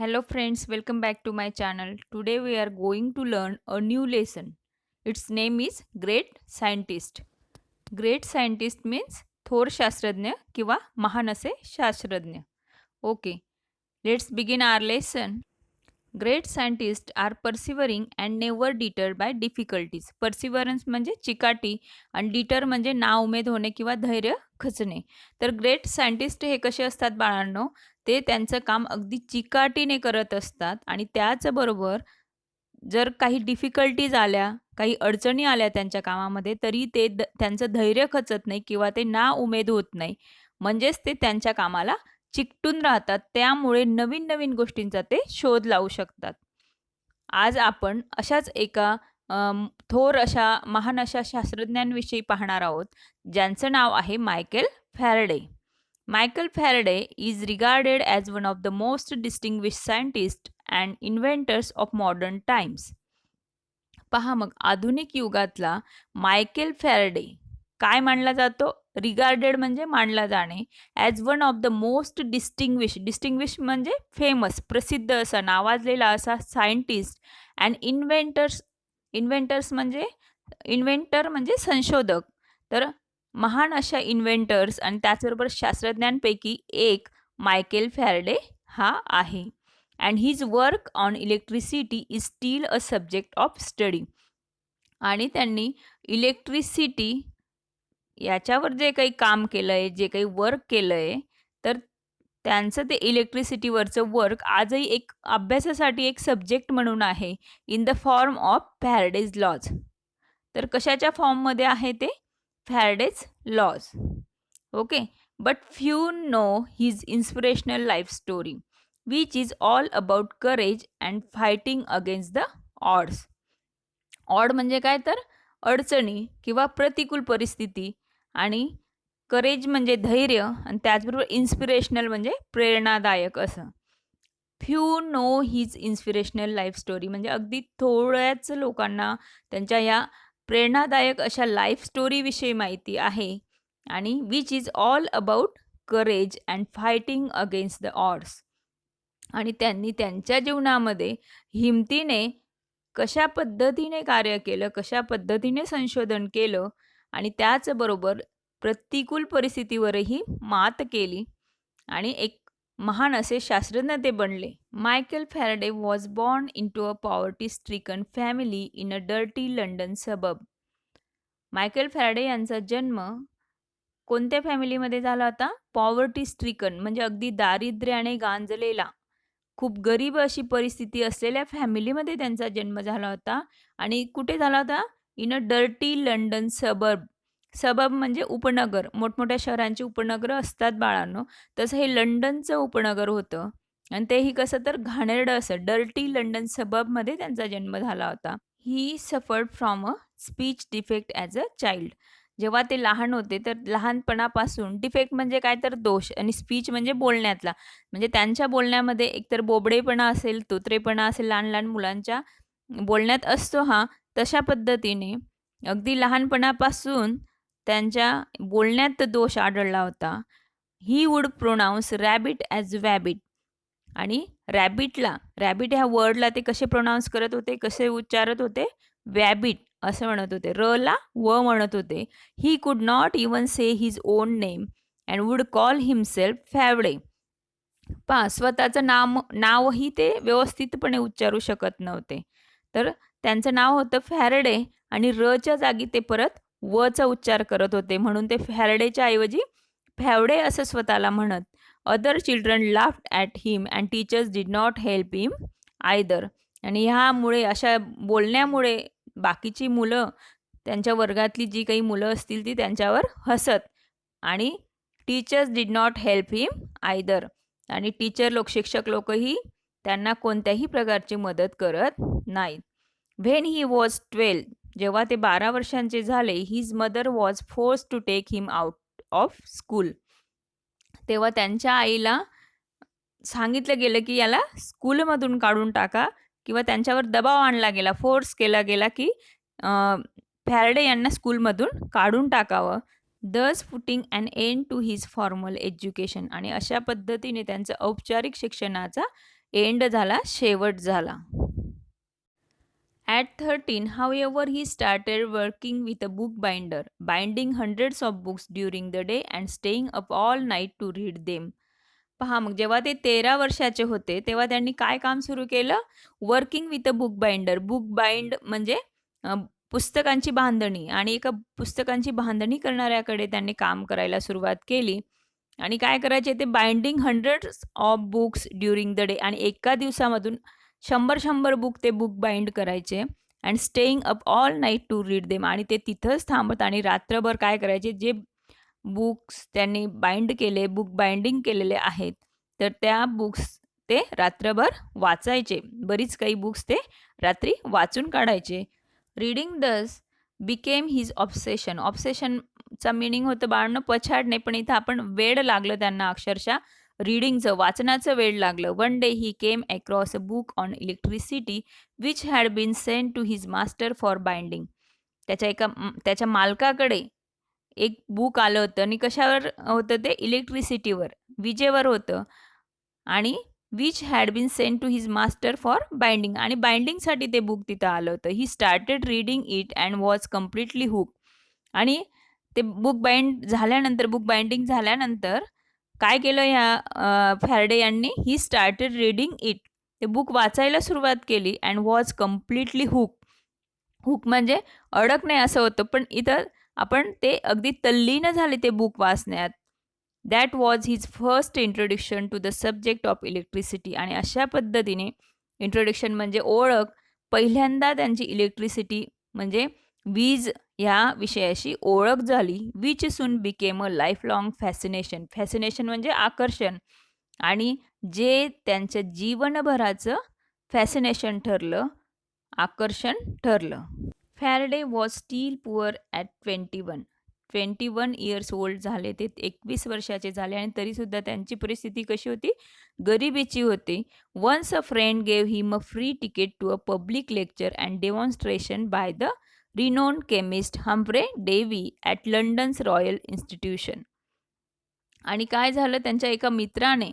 Hello friends, welcome back to my channel. Today we are going to learn a new lesson. Its name is Great Scientist. Great Scientist means थोर शास्त्रज्ञ किंवा महान असे शास्त्रज्ञ. Okay, let's begin our lesson. Great scientists are persevering and never deterred by difficulties. Perseverance म्हणजे चिकाटी आणि deter म्हणजे नाउमेद होणे किंवा धैर्य खचणे. तर ग्रेट सायंटिस्ट हे कसे असतात बाळांनो, ते त्यांचं काम अगदी चिकाटीने करत असतात आणि त्याचबरोबर जर काही डिफिकल्टीज आल्या, काही अडचणी आल्या त्यांच्या कामामध्ये, तरी ते त्यांचं धैर्य खचत नाही किंवा ते नाउमेद होत नाही. म्हणजेच ते त्यांच्या कामाला चिकटून राहतात. त्यामुळे नवीन-नवीन गोष्टींचा ते शोध लावू शकतात. आज आपण अशाच एका थोर अशा महान अशा शास्त्रज्ञांविषयी पाहणार आहोत, ज्यांचं नाव आहे Michael Faraday. Michael Faraday is regarded as one of the most distinguished scientists and inventors of modern times. पहा मग आधुनिक युगातला मायकेल फॅराडे काय मानला जातो? रिगार्डेड म्हणजे मानला जाणे. As one of the most distinguish म्हणजे फेमस, प्रसिद्ध असा, नावाजलेला असा सायंटिस्ट अँड इन्व्हेंटर्स म्हणजे इन्व्हेंटर म्हणजे संशोधक. तर महान अशा इन्व्हेंटर्स आणि त्याचबरोबर शास्त्रज्ञांपैकी एक मायकेल फॅराडे हा आहे. And his work on electricity is steel a subject of study. आणि त्यांनी इलेक्ट्रिसिटी याच्यावर जे काही काम केलं आहे, जे काही वर्क केलं आहे, तर त्यांचं ते इलेक्ट्रिसिटीवरचं वर्क आजही एक अभ्यासासाठी एक सब्जेक्ट म्हणून आहे, in the form of Faraday's laws. तर कशाच्या फॉर्ममध्ये आहे ते? Faraday's laws. Okay, but few know his inspirational life story which is all about courage and fighting against the odds. Odd म्हणजे काय? तर अडचणी किंवा प्रतिकूल परिस्थिती, आणि करेज म्हणजे धैर्य, आणि त्याचबरोबर इन्स्पिरेशनल म्हणजे प्रेरणादायक असं. Few know his inspirational life story म्हणजे अगदी थोड्याच लोकांना त्यांच्या या प्रेरणादायक अशा लाईफ स्टोरीविषयी माहिती आहे, आणि which is all about courage and fighting against the odds. आणि त्यांनी त्यांच्या जीवनामध्ये हिमतीने कशा पद्धतीने कार्य केलं, कशा पद्धतीने संशोधन केलं, आणि त्याचबरोबर प्रतिकूल परिस्थितीवरही मात केली आणि एक महान असे शास्त्रज्ञ ते बनले. Michael Faraday was born in to a poverty stricken family in a dirty London suburb. Michael Faraday यांचा जन्म कोणत्या फॅमिलीमध्ये झाला होता? पॉवर्टी स्ट्रिकन म्हणजे अगदी दारिद्र्याने गांजलेला, खूप गरीब अशी परिस्थिती असलेल्या फॅमिलीमध्ये त्यांचा जन्म झाला होता. आणि कुठे झाला होता? In a dirty London suburb. सबब म्हणजे उपनगर, मोठमोठ्या शहरांची उपनगरं असतात बाळांनो, तसं हे लंडनचं उपनगर होतं, आणि तेही कसं तर घाणेरडं असं डर्टी लंडन सबबमध्ये त्यांचा जन्म झाला होता. ही suffered from a speech defect as a child. जेव्हा ते लहान होते तर लहानपणापासून, डिफेक्ट म्हणजे काय तर दोष, आणि स्पीच म्हणजे बोलण्यातला, म्हणजे त्यांच्या बोलण्यामध्ये एकतर बोबडेपणा असेल, तोत्रेपणा असेल, लहान लहान मुलांच्या बोलण्यात असतो हा, तशा पद्धतीने अगदी लहानपणापासून त्यांच्या बोलण्यात दोष आढळला होता. He would pronounce rabbit as wabbit. आणि रॅबिट ह्या वर्डला ते कसे प्रोनाऊन्स करत होते, कसे उच्चारत होते? वॅबिट असं म्हणत होते. ला व म्हणत होते. He could not even say his own name and would call himself Fawaday. पहा, स्वतःचं नावही ते व्यवस्थितपणे उच्चारू शकत नव्हते. तर त्यांचं नाव होतं फॅरडे, आणि च्या जागी ते परत वचा उच्चार करत होते, म्हणून ते फॅरडेच्या ऐवजी फॅवडे असं स्वतःला म्हणत. Other children laughed at him and teachers did not help him either. आणि ह्यामुळे, अशा बोलण्यामुळे बाकीची मुलं, त्यांच्या वर्गातली जी काही मुलं असतील ती त्यांच्यावर हसत, आणि teachers did not help him either. आणि शिक्षक लोकही त्यांना कोणत्याही प्रकारची मदत करत नाहीत. व्हेन ही वॉज 12, जेव्हा ते 12 वर्षांचे झाले, his mother was forced to take him out of school. तेव्हा त्यांच्या आईला सांगितलं गेलं की याला स्कूलमधून काढून टाका, किंवा त्यांच्यावर दबाव आणला गेला, फोर्स केला गेला की फॅराडे यांना स्कूलमधून काढून टाकावं. Thus putting an end to his formal education. आणि अशा पद्धतीने त्यांचं औपचारिक शिक्षणाचा एंड झाला, शेवट झाला. At 13, however, he started working with a bookbinder, binding hundreds of books during the day and staying up all night to read them. पहा मग जेव्हा ते 13 वर्षाचे होते तेव्हा त्यांनी काय काम सुरू केलं? Working with a book binder. Book bind म्हणजे पुस्तकांची बांधणी आणि एका पुस्तकांची बांधणी करणाऱ्याकडे त्यांनी काम करायला सुरुवात केली. आणि काय करायचे ते binding hundreds of books during the day आणि एका दिवसामधून 100 बुक ते बुक बाइंड करायचे and staying up all night to read them आणि ते तिथंच थांबत आणि रात्रभर काय करायचे जे बुक्स त्यांनी बाइंड केले, बुक बाइंडिंग केलेले आहेत तर त्या बुक्स ते रात्रभर वाचायचे. बरीच काही बुक्स ते रात्री वाचून काढायचे. रीडिंग दस बिकेम हिज ऑब्सेशन. ऑब्सेशनचा मिनिंग होतं बाळांनो पछाडणे, पण इथं आपण वेड लागलं त्यांना अक्षरशः रीडिंगचं वाचनाचं वेड लागलं. One day he came across a book on electricity which had been sent to his master for binding. त्याच्या मालकाकडे एक बुक आलं होतं आणि कशावर होतं ते इलेक्ट्रिसिटीवर, विजेवर होतं आणि which had been sent to his master for binding आणि बाइंडिंगसाठी ते बुक तिथं आलं होतं. He started reading it and was completely hooked. आणि ते बुक बाइंडिंग झाल्यानंतर काय केलं ह्या फॅरडे यांनी? ही स्टार्टेड रीडिंग इट. ते बुक वाचायला सुरुवात केली and was completely hook. Hook म्हणजे अडकणे असं होतं, पण इथं आपण ते अगदी तल्लीन झाले ते बुक वाचण्यात. That was his first introduction to the subject of electricity. आणि अशा पद्धतीने इंट्रोडक्शन म्हणजे ओळख, पहिल्यांदा त्यांची इलेक्ट्रिसिटी म्हणजे वीज ह्या विषयाशी ओळख झाली. Which soon became a life long fascination. Fascination म्हणजे आकर्षण आणि जे त्यांच्या जीवनभराचं फॅसिनेशन ठरलं, आकर्षण ठरलं. Faraday was steel poor at 21 years old झाले. ते 21 वर्षाचे झाले आणि तरीसुद्धा त्यांची परिस्थिती कशी होती? गरिबीची होती. Once a friend gave him a free ticket to a public lecture and demonstration by the renowned chemist Humphry Davy at London's Royal Institution. आणि काय झालं? त्यांच्या एका मित्राने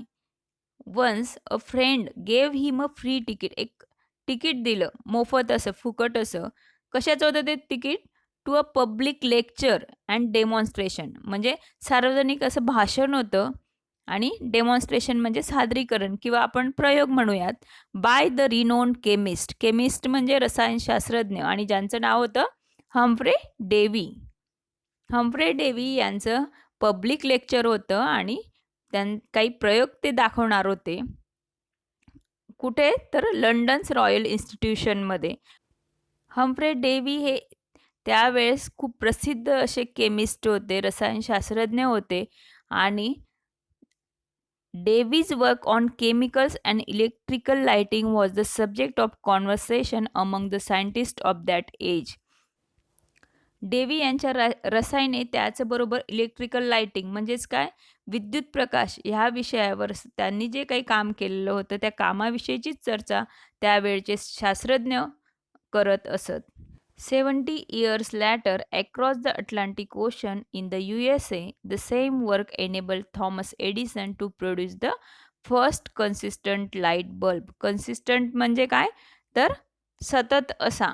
once a friend gave him a free ticket, एक ticket दिलं मोफत असं, फुकट असं. कशाचं होतं ते ticket? To a public lecture and demonstration म्हणजे सार्वजनिक असं भाषण होतं आणि डेमॉन्स्ट्रेशन म्हणजे सादरीकरण किंवा आपण प्रयोग म्हणूयात. Bye the renowned chemist. Chemist म्हणजे रसायनशास्त्रज्ञ आणि ज्यांचं नाव होतं हम्फ्रे डेव्ही. हम्फ्रे डेव्ही यांचं पब्लिक लेक्चर होतं आणि काही प्रयोग ते दाखवणार होते. कुठे? तर लंडन्स रॉयल इन्स्टिट्यूशनमध्ये. हम्फ्रे डेव्ही हे त्यावेळेस खूप प्रसिद्ध असे केमिस्ट होते, रसायनशास्त्रज्ञ होते आणि Davy's work on chemicals and electrical lighting was the subject of conversation among the scientist of that age. Davy यांच्या रसायने त्याचबरोबर इलेक्ट्रिकल लाइटिंग म्हणजेच काय? विद्युत प्रकाश ह्या विषयावर त्यांनी जे काही काम केलेलं होतं त्या कामाविषयीचीच चर्चा त्यावेळचे शास्त्रज्ञ करत असत. 70 years later, across the Atlantic Ocean in the USA, the same work enabled Thomas Edison to produce the first consistent light bulb. Consistent म्हणजे काय? तर सतत असा.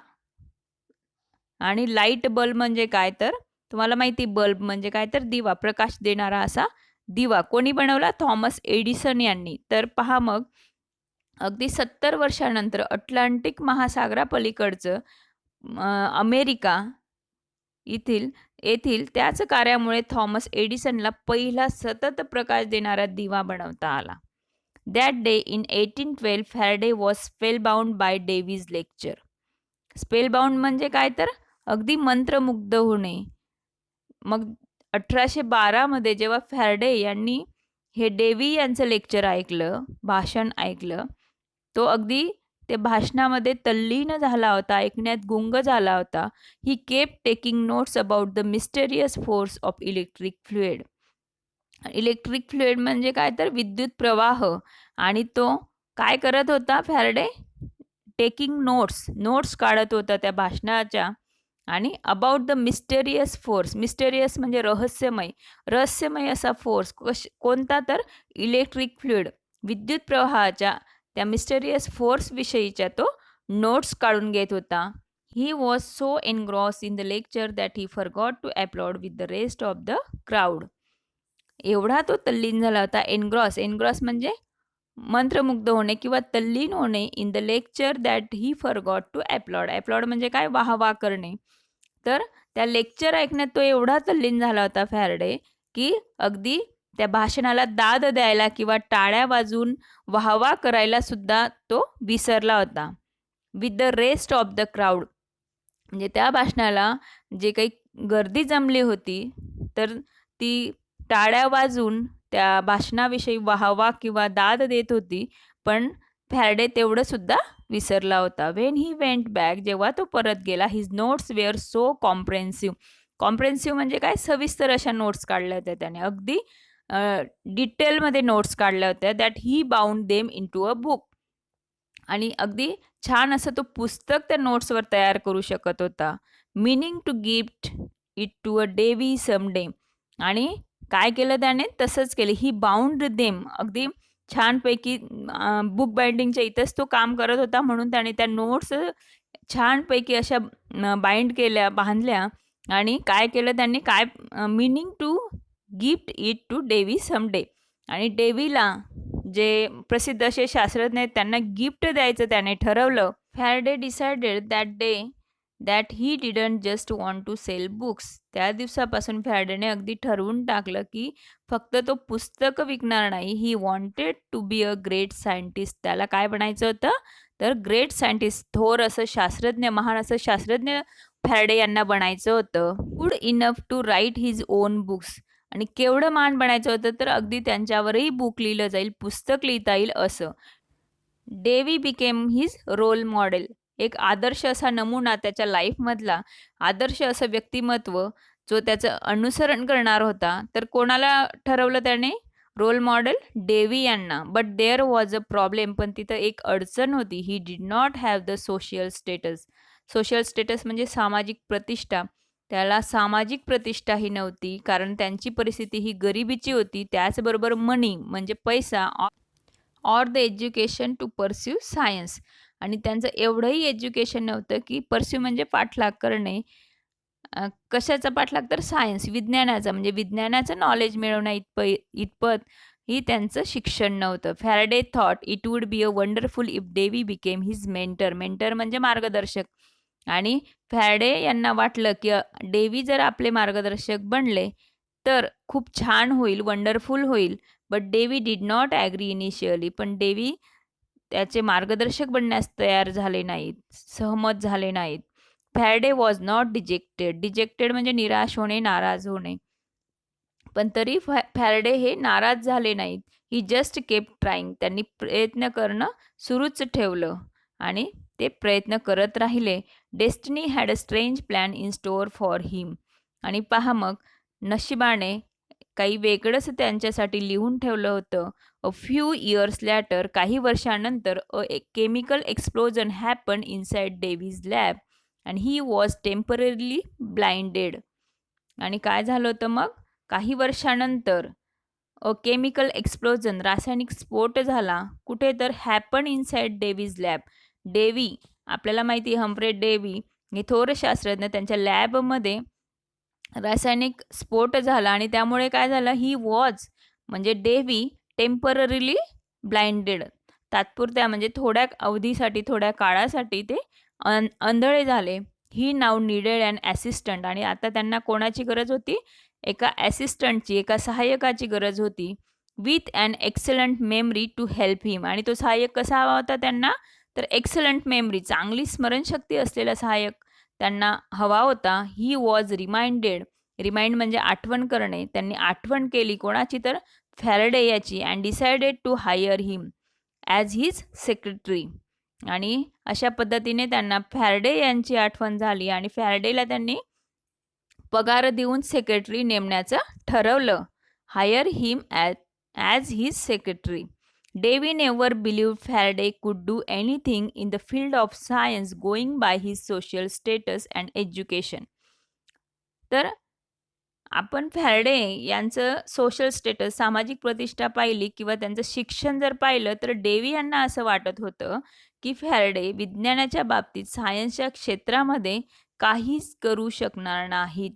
आणि लाईट बल्ब म्हणजे काय? तर तुम्हाला माहिती, बल्ब म्हणजे काय? तर दिवा, प्रकाश देणारा असा दिवा. कोणी बनवला? थॉमस एडिसन यांनी. तर पहा मग अगदी 70 वर्षानंतर अटलांटिक महासागरापलीकडचं अमेरिका येथील त्याच कार्यामुळे थॉमस एडिसनला पहिला सतत प्रकाश देणारा दिवा बनवता आला. That day in 1812 Faraday was spellbound by Davy's lecture. Spellbound म्हणजे काय? तर अगदी मंत्रमुग्ध होणे. मग 1812 मध्ये जेव्हा फॅरडे यांनी हे डेव्ही यांचं लेक्चर ऐकलं, भाषण ऐकलं, तो अगदी ते भाषणामध्ये तल्लीन झाला होता, ऐकण्यात गुंग झाला होता. He kept taking notes about the mysterious force of electric fluid. Electric fluid म्हणजे काय? तर विद्युत प्रवाह. आणि तो काय करत होता फॅरडे? टेकिंग नोट्स काढत होता त्या भाषणाच्या. आणि about the mysterious force. Mysterious म्हणजे रहस्यमय असा फोर्स. कोणता? तर इलेक्ट्रिक फ्लुइड, विद्युत प्रवाहाच्या त्या मिस्टेरियस फोर्स विषयीच्या तो नोट्स काढून घेत होता. He was so engrossed in the lecture that he forgot to applaud with the rest of the crowd. एवढा तो तल्लीन झाला होता. एनग्रॉस म्हणजे मंत्रमुग्ध होणे किंवा तल्लीन होणे in the lecture that he forgot to applaud म्हणजे काय, वाहवा करणे. तर त्या लेक्चर ऐकण्यात तो एवढा तल्लीन झाला होता फॅरडे, की अगदी त्या भाषणाला दाद द्यायला किंवा टाळ्या वाजवून वाहवा करायला सुद्धा तो विसरला होता. With the rest of the crowd म्हणजे त्या भाषणाला जे काही गर्दी जमली होती, तर ती टाळ्या वाजवून त्या भाषणाविषयी वाहवा किंवा दाद देत होती. पण फॅरडे तेवढं सुद्धा विसरला होता. व्हेन ही वेंट बॅक, जेव्हा तो परत गेला, his notes were so comprehensive म्हणजे काय, सविस्तर अशा नोट्स काढल्या होत्या त्याने, अगदी डिटेलमध्ये नोट्स काढल्या होत्या. That he bound them in to a book. आणि अगदी छान असं तो पुस्तक त्या नोट्सवर तयार करू शकत होता. Meaning to gift it to a Davy someday. आणि काय केलं त्याने, तसंच केलं. ही बाउंड देम, अगदी छानपैकी बुक बाइंडिंगच्या इथंच तो काम करत होता, म्हणून त्याने त्या नोट्स छानपैकी अशा बाइंड केल्या, बांधल्या. आणि काय केलं त्यांनी, काय meaning to gift it to Davy someday. आणि डेवीला, जे प्रसिद्ध असे शास्त्रज्ञ आहेत, त्यांना गिफ्ट द्यायचं त्याने ठरवलं. Faraday decided that day that he didn't just want to sell books. त्या दिवसापासून फॅरडेने अगदी ठरवून टाकलं की फक्त तो पुस्तकं विकणार नाही. He wanted to be a great scientist. त्याला काय बनायचं होतं, तर ग्रेट सायंटिस्ट, थोर असं शास्त्रज्ञ, महान असं शास्त्रज्ञ फॅरडे यांना बनायचं होतं. Good enough to write his own books. आणि केवढं महान बनायचं होतं, तर अगदी त्यांच्यावरही बुक लिहिलं जाईल, पुस्तक लिहिता येईल असं. Davy became his role model. एक आदर्श असा नमुना, त्याच्या लाईफमधला आदर्श असं व्यक्तिमत्व जो त्याचं अनुसरण करणार होता. तर कोणाला ठरवलं त्याने, रोल मॉडेल डेवी यांना. But there was a problem. पण तिथं एक अडचण होती. He did not have the social status. Social status म्हणजे सामाजिक प्रतिष्ठा. त्याला सामाजिक प्रतिष्ठाही नव्हती, कारण त्यांची परिस्थिती ही गरिबीची होती. त्याचबरोबर मनी म्हणजे पैसा, or the education to pursue science. आणि त्यांचं एवढंही एज्युकेशन नव्हतं की परस्यू म्हणजे पाठलाग करणे. कशाचा पाठलाग, तर सायन्स, विज्ञानाचा, म्हणजे विज्ञानाचं नॉलेज मिळवण्या इतपत ही त्यांचं शिक्षण नव्हतं. Faraday thought it would be a wonderful if Davy became his mentor. Mentor म्हणजे मार्गदर्शक. आणि फॅरडे यांना वाटलं की डेवी जर आपले मार्गदर्शक बनले तर खूप छान होईल, वंडरफुल होईल. But Davy did not agree initially. पण डेवी त्याचे मार्गदर्शक बनण्यास तयार झाले नाहीत, सहमत झाले नाहीत. फॅरडे वॉज नॉट डिजेक्टेड म्हणजे निराश होणे, नाराज होणे. पण तरी फॅरडे हे नाराज झाले नाहीत. ही जस्ट केप ट्राईंग. त्यांनी प्रयत्न करणं सुरूच ठेवलं आणि ते प्रयत्न करत राहिले. Destiny had a strange plan in store for him. आणि पहा मग, नशिबाने काही वेगळंच त्यांच्यासाठी लिहून ठेवलं होतं. अ फ्यू इयर्स लॅटर, काही वर्षानंतर, chemical explosion happen inside Davy's lab and he was temporarily blinded. आणि काय झालं होतं मग, काही वर्षानंतर केमिकल एक्सप्लोजन, रासायनिक स्फोट झाला. कुठे, तर happen inside Davy's lab. Davy, आपल्याला माहिती आहे हम्फ्रे डेवी हे थोर शास्त्रज्ञ, त्यांच्या लॅबमध्ये रासायनिक स्फोट झाला आणि त्यामुळे काय झालं, ही वॉज म्हणजे डेवी टेम्पररीली ब्लाइंडेड. तात्पुरत्या म्हणजे थोड्या अवधीसाठी, थोड्या काळासाठी ते आंधळे झाले. ही नाव नीडेड अँड असिस्टंट. आणि आता त्यांना कोणाची गरज होती, एका ॲसिस्टंटची, एका सहाय्यकाची गरज होती. With and excellent memory to help him. आणि तो सहाय्यक कसा हवा होता त्यांना, तर एक्सलंट मेमरी, चांगली स्मरणशक्ती असलेला सहाय्यक त्यांना हवा होता. He was reminded. रिमाइंड म्हणजे आठवण करणे. त्यांनी आठवण केली कोणाची, तर फॅरडे याची. And decided to hire him as his secretary. आणि अशा पद्धतीने त्यांना फॅरडे यांची आठवण झाली आणि फॅरडेला त्यांनी पगार देऊन सेक्रेटरी नेमण्याचं ठरवलं. Hire him as his secretary. Davy never believed Faraday could do anything in the field of science going by his social status and education. तर आपण फॅराडे यांचं सोशल स्टेटस, सामाजिक प्रतिष्ठा पाहिली किंवा त्यांचं शिक्षण जर पाहिलं, तर डेवी यांना असं वाटत होतं, की फॅराडे विज्ञानाच्या बाबतीत सायन्सच्या क्षेत्रामध्ये काहीच करू शकणार नाहीत.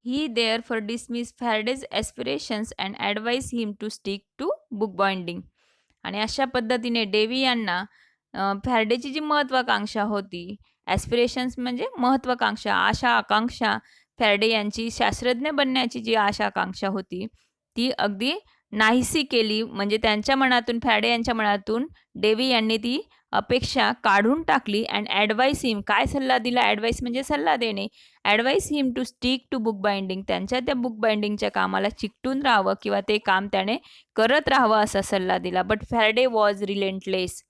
He therefore dismiss Faraday's aspirations and advise him to stick to book binding. आणि अशा पद्धतीने डेवी यांना फॅराडेची जी महत्त्वाकांक्षा होती, ॲस्पिरेशन्स म्हणजे महत्त्वाकांक्षा, आशा आकांक्षा, फॅराडे यांची शास्त्रज्ञ बनण्याची जी आशा आकांक्षा होती, ती अगदी नाहीशी केली. म्हणजे त्यांच्या मनातून, फॅराडे यांच्या मनातून डेवी यांनी ती अपेक्षा काढून टाकली अँड ॲडवाइस हिम, काय सल्ला दिला? ॲडवाइस म्हणजे सल्ला देणे. Advice him to stick to book binding, त्यांच्या त्या बुक बाइंडिंगच्या कामाला चिकटून राहावं किंवा ते काम त्याने करत राहावं असा सल्ला दिला. But Faraday was relentless.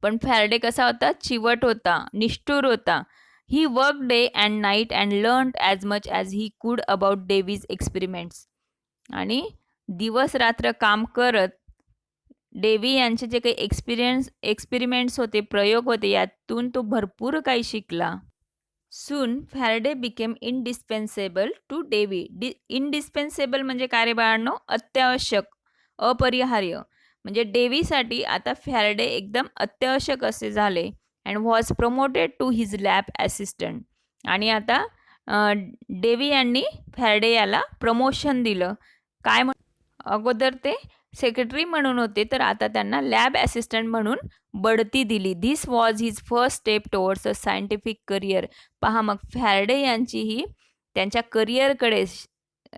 पण फॅराडे कसा होता? चिवट होता, निष्ठुर होता. He work day and night and learned as much as he could about डेव्हीज experiments. आणि दिवस रात्र काम करत डेव्ही यांचे जे काही एक्सपेरिमेंट्स होते, प्रयोग होते, यातून तो भरपूर काही शिकला. सून फॅराडे बिकेम इंडिस्पेन्सेबल टू डेव्ही. इंडिस्पेन्सेबल म्हणजे काय रे बाळांनो? अत्यावश्यक, अपरिहार्य. म्हणजे डेव्हीसाठी आता फॅराडे एकदम अत्यावश्यक असे झाले. And was promoted to his lab assistant. आणि आता डेव्ही यांनी फॅराडे याला प्रमोशन दिलं. काय अगोदर ते सेक्रेटरी म्हणून होते, तर आता त्यांना लॅब ॲसिस्टंट म्हणून बढती दिली. This was his first step towards a scientific career. पहा मग फॅराडे यांची ही त्यांच्या करिअरकडे,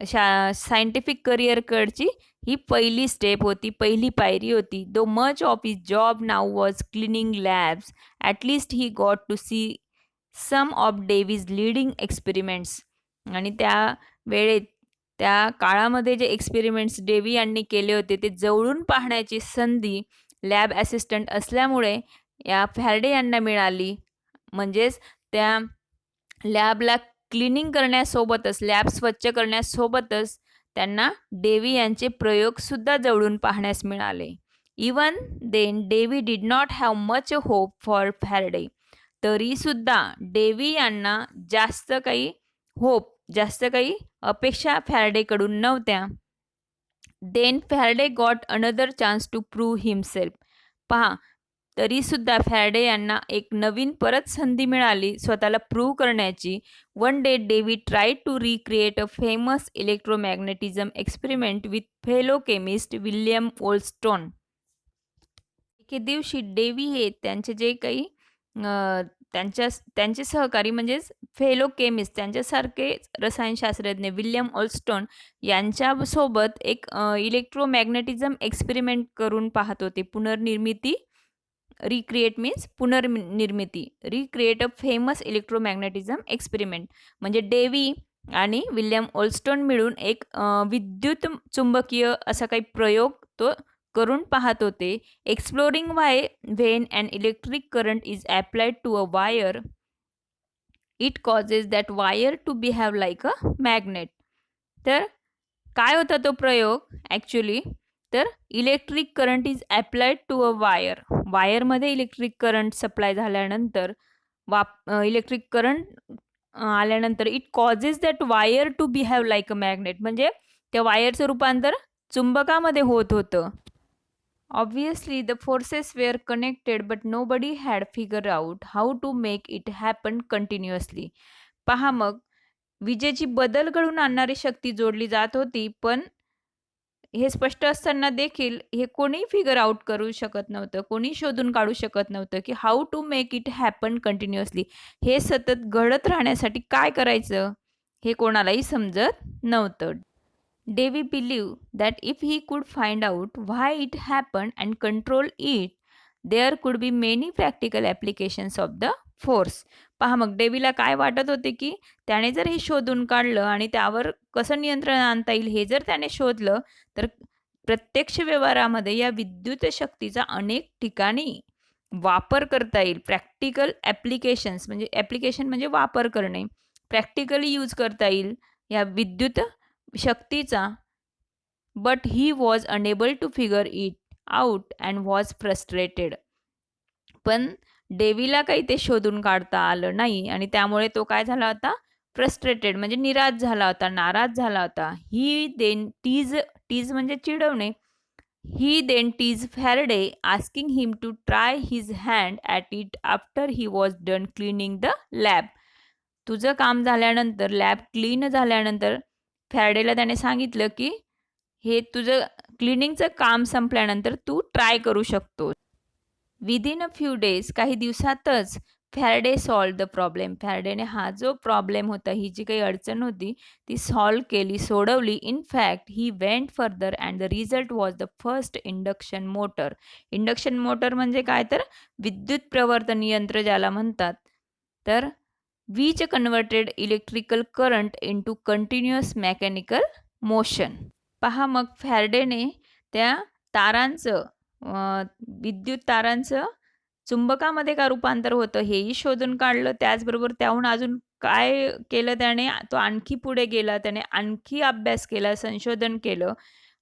सायंटिफिक करिअरकडची ही पहिली स्टेप होती, पहिली पायरी होती. Though much of his job now was cleaning labs, at least he got to see some of Davy's leading experiments. आणि त्या वेळेत, त्या काळामध्ये जे एक्सपेरिमेंट्स डेव्ही यांनी केले होते, ते जवळून पाहण्याची संधी लॅब ॲसिस्टंट असल्यामुळे या फॅराडे यांना मिळाली. म्हणजेच त्या लॅबला क्लिनिंग करण्यासोबतच, लॅब स्वच्छ करण्यासोबतच त्यांना डेव्ही यांचे प्रयोगसुद्धा जवळून पाहण्यास मिळाले. Even then Davy did not have much hope for Faraday. तरीसुद्धा डेव्ही यांना जास्त काही होप, जास्त काही अपेक्षा फॅराडेकडून नव्हत्या. Then Faraday got another chance to prove himself. पहा, तरीसुद्धा फॅराडे यांना एक नवीन परत संधी मिळाली स्वतःला प्रूव्ह करण्याची. One day Davy tried to recreate a famous electromagnetism experiment with fellow chemist William Wollaston. एके दिवशी डेव्ही हे त्यांचे जे काही त्यांचे सहकारी, म्हणजेच फेलो केमिस्ट, त्यांच्यासारखे रसायनशास्त्रज्ञ विल्यम ओल्स्टोन यांच्यासोबत एक इलेक्ट्रोमॅग्नेटिझम एक्सपेरिमेंट करून पाहत होते. पुनर्निर्मिती, रिक्रिएट मीन्स पुनर्निर्मिती, recreate a famous electromagnetism experiment. म्हणजे डेव्ही आणि विल्यम ओल्स्टोन मिळून एक विद्युत चुंबकीय असा काही प्रयोग तो करून पाहत होते. Exploring why when and electric current is applied to a wire, it causes that wire to behave like a magnet. तर काय होता तो प्रयोग ॲक्च्युली? तर electric current is applied to a wire. वायरमध्ये इलेक्ट्रिक करंट सप्लाय झाल्यानंतर, electric current आल्यानंतर it causes that wire to behave like a magnet. म्हणजे त्या वायरचं रूपांतर चुंबकामध्ये होत होतं. Obviously the forces were connected but nobody had figure out how to make it happen continuously. पहा मग, विजेची बदल घडवून आणणारी शक्ती जोडली जात होती, पण हे स्पष्ट असताना देखील हे कोणी फिगर आउट करू शकत नव्हतं, कोणी शोधून काढू शकत नव्हतं की how to make it happen continuously. हे सतत घडत राहण्यासाठी काय करायचं हे कोणालाही समजत नव्हतं. Davy believe that if he could find out why it happen and control it, there could be many practical applications of the force. पहा मग, डेव्हीला काय वाटत होते की त्याने जर हे शोधून काढलं आणि त्यावर कसं नियंत्रण आणता येईल हे जर त्याने शोधलं, तर प्रत्यक्ष व्यवहारामध्ये या विद्युत शक्तीचा अनेक ठिकाणी वापर करता येईल. प्रॅक्टिकल ॲप्लिकेशन्स म्हणजे, ॲप्लिकेशन म्हणजे वापर करणे, प्रॅक्टिकली यूज करता येईल या विद्युत शक्तीचा. But he was unable to figure it out and was frustrated. पण डेव्हीला काही ते शोधून काढता आलं नाही आणि त्यामुळे तो काय झाला होता? फ्रस्ट्रेटेड म्हणजे निराश झाला होता, नाराज झाला होता. ही देन टीज म्हणजे चिडवणे. He then tease Faraday asking him to try his hand at it after he was done cleaning the lab. तुझं काम झाल्यानंतर, लॅब क्लीन झाल्यानंतर फॅरेडेला त्याने सांगितलं, की हे तुझं क्लीनिंगचं काम संपल्यानंतर तू ट्राय करू शकतो. विदिन अ फ्यू डेज, काही दिवसातच फॅरेडे सॉल्व द प्रॉब्लेम. फॅरेडेने हा जो प्रॉब्लेम होता, ही जी काही अडचण होती ती सॉल्व केली, सोडवली. In fact he went further and the result was the first induction motor. Induction motor म्हणजे काय, तर विद्युत प्रवर्तन यंत्र ज्याला म्हणतात. तर वीज converted electrical current into continuous mechanical motion. पहा मग फॅरेडेने त्या तारांचं विद्युत तारांचं चुंबकामध्ये का रूपांतर होतं हेही शोधून काढलं. त्याचबरोबर त्याहून अजून काय केलं त्याने, तो आणखी पुढे गेला. त्याने आणखी अभ्यास केला, संशोधन केलं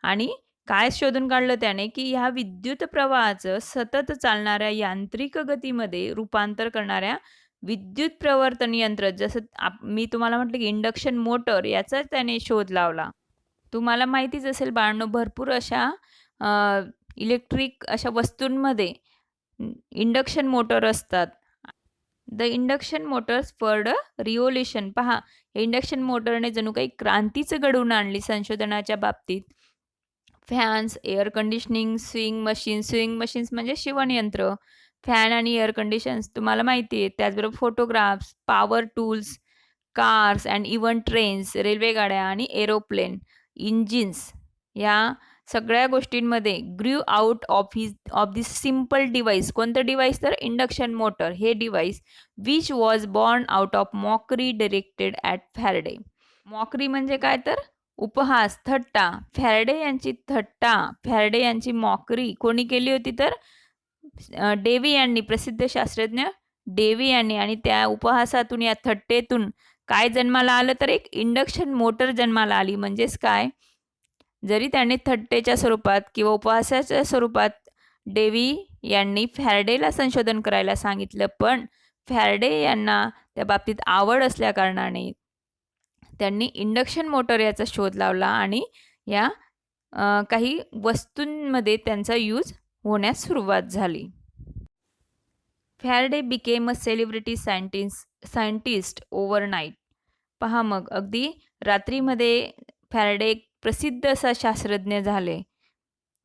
आणि काय शोधून काढलं त्याने, की ह्या विद्युत प्रवाहाचं सतत चालणाऱ्या यांत्रिक गतीमध्ये रूपांतर करणाऱ्या विद्युत प्रवर्तन यंत्र, जसं मी तुम्हाला म्हटलं की इंडक्शन मोटर, याचा त्याने शोध लावला. तुम्हाला माहितीच असेल बाळांनो, भरपूर अशा इलेक्ट्रिक अशा वस्तूंमध्ये इंडक्शन मोटर असतात. The induction Motors for a revolution. पहा, इंडक्शन मोटरने जणू काही क्रांतीच घडवून आणली संशोधनाच्या बाबतीत. Fans, air conditioning, swing machines म्हणजे शिवणयंत्र, फॅन आणि एअर कंडिशन्स तुम्हाला माहिती आहे. त्याचबरोबर photographs, power tools, cars and even trains, रेल्वेगाड्या आणि एरोप्लेन, इंजिन्स, या सगळ्या गोष्टींमध्ये ग्रू out of this simple device. कोणतं डिव्हाइस, तर इंडक्शन मोटर हे device, which was born out of mockery directed at Faraday. Mockery म्हणजे काय, तर उपहास, थट्टा. फॅरेडे यांची मॉकरी कोणी केली होती, तर डेव्ही यांनी, प्रसिद्ध शास्त्रज्ञ डेव्ही यांनी. आणि त्या उपहासातून, या थट्टेतून काय जन्माला आलं, तर एक इंडक्शन मोटर जन्माला आली. म्हणजेच काय, जरी त्याने थट्टेच्या स्वरूपात किंवा उपहासाच्या स्वरूपात डेव्ही यांनी फॅरेडेला संशोधन करायला सांगितलं, पण फॅरेडे यांना त्या बाबतीत आवड असल्याकारणाने त्यांनी इंडक्शन मोटर याचा शोध लावला आणि या काही वस्तूंमध्ये त्यांचा यूज होण्यास सुरुवात झाली. Faraday became a celebrity scientist overnight. पहा मग, अगदी रात्रीमध्ये फॅरेडे एक प्रसिद्ध असा शास्त्रज्ञ झाले.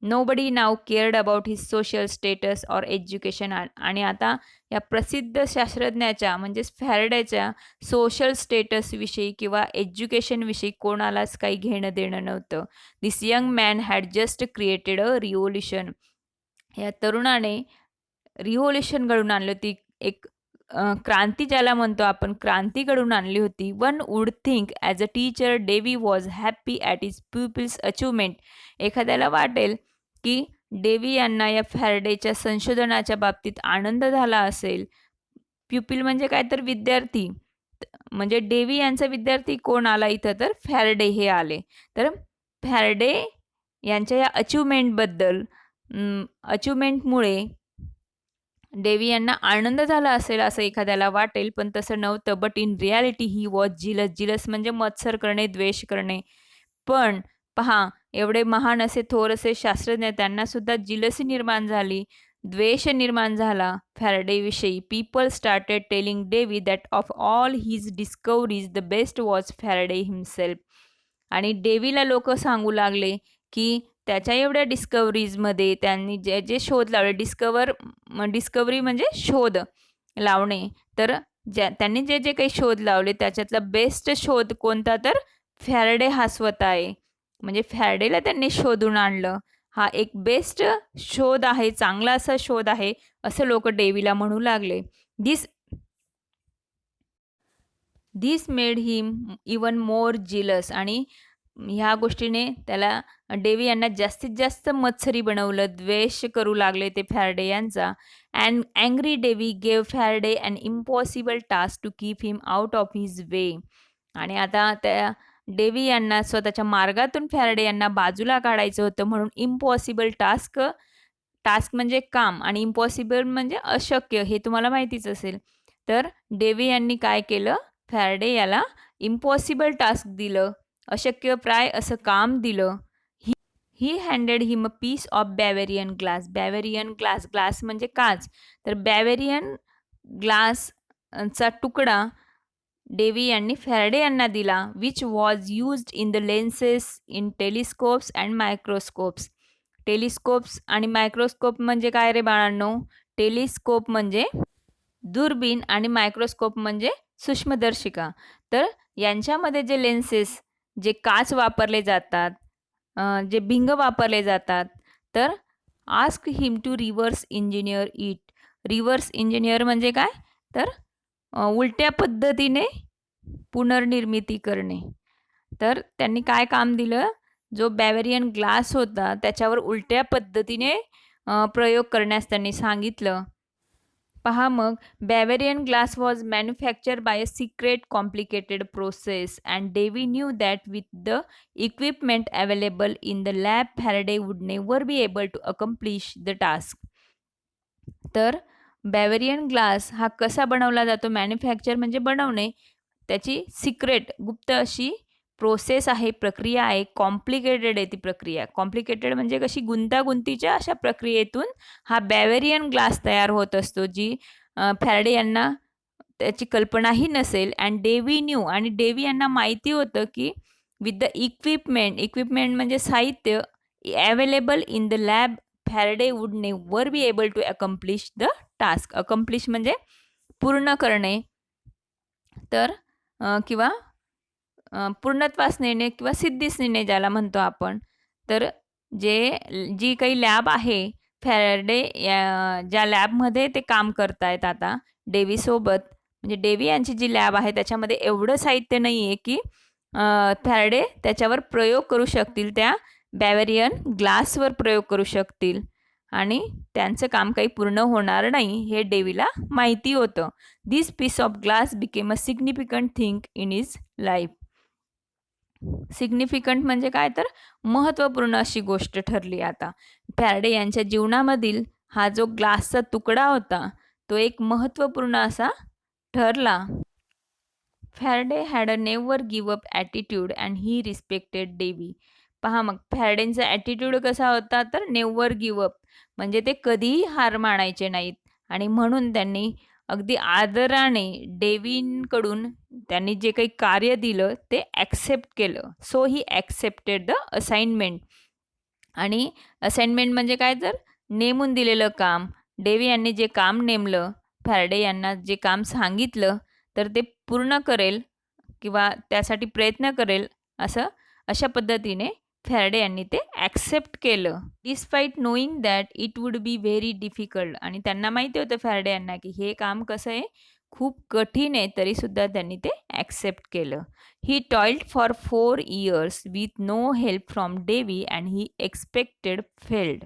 Nobody now cared about his social status or education. आणि आता या प्रसिद्ध शास्त्रज्ञाच्या म्हणजेच फॅरेडेच्या सोशल स्टेटसविषयी किंवा एज्युकेशनविषयी कोणालाच काही घेणं देणं नव्हतं. This young man had just created a revolution. या तरुणाने रिव्होल्यूशन घडवून आणली होती, एक क्रांती ज्याला म्हणतो आपण, क्रांती घडवून आणली होती. One would think as a teacher Davy was happy at his pupil's achievement. एखाद्याला वाटेल की डेव्ही यांना या फॅरेडेच्या संशोधनाच्या बाबतीत आनंद झाला असेल. प्युपिल म्हणजे काय, तर विद्यार्थी. म्हणजे डेव्ही यांचा विद्यार्थी कोण आला इथं, तर फॅरेडे हे आले. तर फॅरेडे यांच्या या अचिव्हमेंटमुळे डेव्ही यांना आनंद झाला असेल असं एखाद्याला वाटेल, पण तसं नव्हतं. But in reality he was jealous म्हणजे मत्सर करणे, द्वेष करणे. पण पहा, एवढे महान असे थोर असे शास्त्रज्ञ, त्यांना सुद्धा जिलसी निर्माण झाली, द्वेष निर्माण झाला फॅरेडेविषयी. People started telling Davy that of all his discoveries the best was Faraday himself. आणि डेव्हीला लोक सांगू लागले की त्याच्या एवढ्या डिस्कवरीजमध्ये त्यांनी जे जे शोध लावले, डिस्कवरी म्हणजे शोध लावणे, तर त्यांनी जे जे काही शोध लावले त्याच्यातला बेस्ट शोध कोणता, तर फॅरेडे हा स्वतः आहे. म्हणजे फॅरेडेला त्यांनी शोधून आणलं. हा एक बेस्ट शोध आहे, चांगला असा शोध आहे, असं लोक डेव्हीला म्हणू लागले. दिस मेड हिम इवन मोर जिलस. आणि ह्या गोष्टीने त्याला, डेव्ही यांना जास्तीत जास्त मत्सरी बनवलं, द्वेष करू लागले ते फॅरेडे यांचा. And angry Davy gave Faraday an impossible task to keep him out of his way. आणि आता त्या डेव्ही यांना स्वतःच्या मार्गातून फॅरेडे यांना बाजूला काढायचं होतं, म्हणून इम्पॉसिबल टास्क म्हणजे काम आणि इम्पॉसिबल म्हणजे अशक्य, हे तुम्हाला माहितीच असेल. तर डेव्ही यांनी काय केलं, फॅरेडे याला इम्पॉसिबल टास्क दिलं, अशक्यप्राय असं काम दिलं. He handed him a piece of Bavarian glass. Bavarian glass, glass म्हणजे काच. तर बॅवेरियन ग्लासचा तुकडा डेव्ही यांनी फॅराडे यांना दिला, which was used in the lenses in telescopes and microscopes. Telescopes आणि मायक्रोस्कोप म्हणजे काय रे बाळांनो? टेलिस्कोप म्हणजे दुर्बीण आणि मायक्रोस्कोप म्हणजे सूक्ष्मदर्शिका. तर यांच्यामध्ये जे लेन्सेस, जे काच वापरले जातात, जे भिंग वापरले जातात, तर ask him to reverse engineer it. Reverse engineer म्हणजे काय? तर उलट्या पद्धतीने पुनर्निर्मिती करणे. तर त्यांनी काय काम दिलं? जो बॅवेरियन ग्लास होता त्याच्यावर उलट्या पद्धतीने प्रयोग करण्यास त्यांनी सांगितलं. पहा मग, Bavarian glass was manufacture by a secret complicated process and Davy knew that with the equipment available in the lab Faraday would never be able to accomplish the task. तर बॅवेरियन ग्लास हा कसा बनवला जातो? Manufacture म्हणजे बनवणे. त्याची secret, गुप्त अशी प्रोसेस आहे, प्रक्रिया आहे. कॉम्प्लिकेटेड आहे ती प्रक्रिया. कॉम्प्लिकेटेड म्हणजे कशी? गुंतागुंतीच्या अशा प्रक्रियेतून हा बॅवेरियन ग्लास तयार होत असतो, जी फॅराडे यांना त्याची कल्पनाही नसेल. अँड डेव्ही न्यू, आणि डेव्ही यांना माहिती होतं की विथ द इक्विपमेंट, इक्विपमेंट म्हणजे साहित्य, available in the lab Faraday would never be able to accomplish the task. Accomplish म्हणजे पूर्ण करणे, तर किंवा पूर्णत्वास नेणे किंवा सिद्धीस नेणे ज्याला म्हणतो आपण. तर जी काही लॅब आहे, फॅराडे ज्या लॅबमध्ये ते काम करतायत आता डेव्हीसोबत, म्हणजे डेव्ही यांची जी लॅब आहे त्याच्यामध्ये एवढं साहित्य नाही आहे की फॅराडे त्याच्यावर प्रयोग करू शकतील, त्या बॅवेरियन ग्लासवर प्रयोग करू शकतील, आणि त्यांचं काम काही पूर्ण होणार नाही हे डेव्हीला माहिती होतं. This piece of glass became a significant thing in his life. Significant म्हणजे काय? तर महत्त्वपूर्ण अशी गोष्ट ठरली. आता फॅराडे यांच्या जीवनामधील हा जो ग्लासचा तुकडा होता तो एक महत्त्वपूर्ण असा ठरला. Faraday had a never give up attitude and he respected Dewey. पहा मग, फॅराडेंचा ॲटिट्यूड कसा होता? तर नेवर गिव्ह अप, म्हणजे ते कधीही हार मानायचे नाहीत, आणि म्हणून त्यांनी अगदी आदराने डेव्हीकडून त्यांनी जे काही कार्य दिलं ते ॲक्सेप्ट केलं. So he accepted the assignment. आणि असाइनमेंट म्हणजे काय? तर नेमून दिलेलं काम. डेव्ही यांनी जे काम नेमलं, फॅराडे यांना जे काम सांगितलं, तर ते पूर्ण करेल किंवा त्यासाठी प्रयत्न करेल, अशा पद्धतीने फॅराडे यांनी ते ॲक्सेप्ट केलं. Despite knowing that it would be very difficult. आणि त्यांना माहिती होतं फॅराडे यांना की हे काम कसं आहे, खूप कठीण आहे, तरीसुद्धा त्यांनी ते ॲक्सेप्ट केलं. He toiled for 4 years with no help from Davy and he expected failed.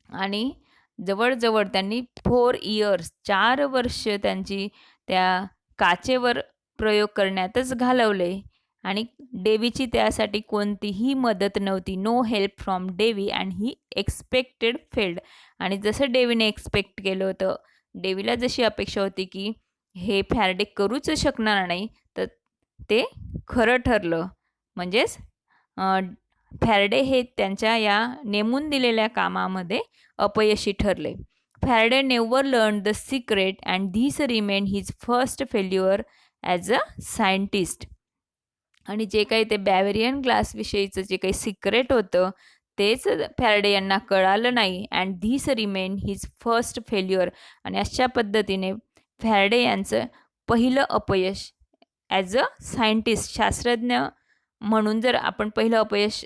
आणि जवळजवळ त्यांनी 4 years 4 वर्ष त्यांची त्या काचेवर प्रयोग करण्यातच घालवले, आणि डेव्हीची त्यासाठी कोणतीही मदत नव्हती. No help from Davy and he expected failed. आणि जसं डेव्हीने एक्सपेक्ट केलं होतं, डेव्हीला जशी अपेक्षा होती की हे फॅराडे करूच शकणार नाही, तर ते खरं ठरलं. म्हणजेच फॅराडे हे त्यांच्या या नेमून दिलेल्या कामामध्ये अपयशी ठरले. Faraday never learn the secret and this remain his first failure as a scientist. आणि जे काही ते बॅवेरियन ग्लासविषयीचं जे काही सिक्रेट होतं तेच फॅराडे यांना कळालं नाही. And this remain his first failure. आणि अशा पद्धतीने फॅराडे यांचं पहिलं अपयश ॲज अ सायंटिस्ट, शास्त्रज्ञ म्हणून जर आपण पहिलं अपयश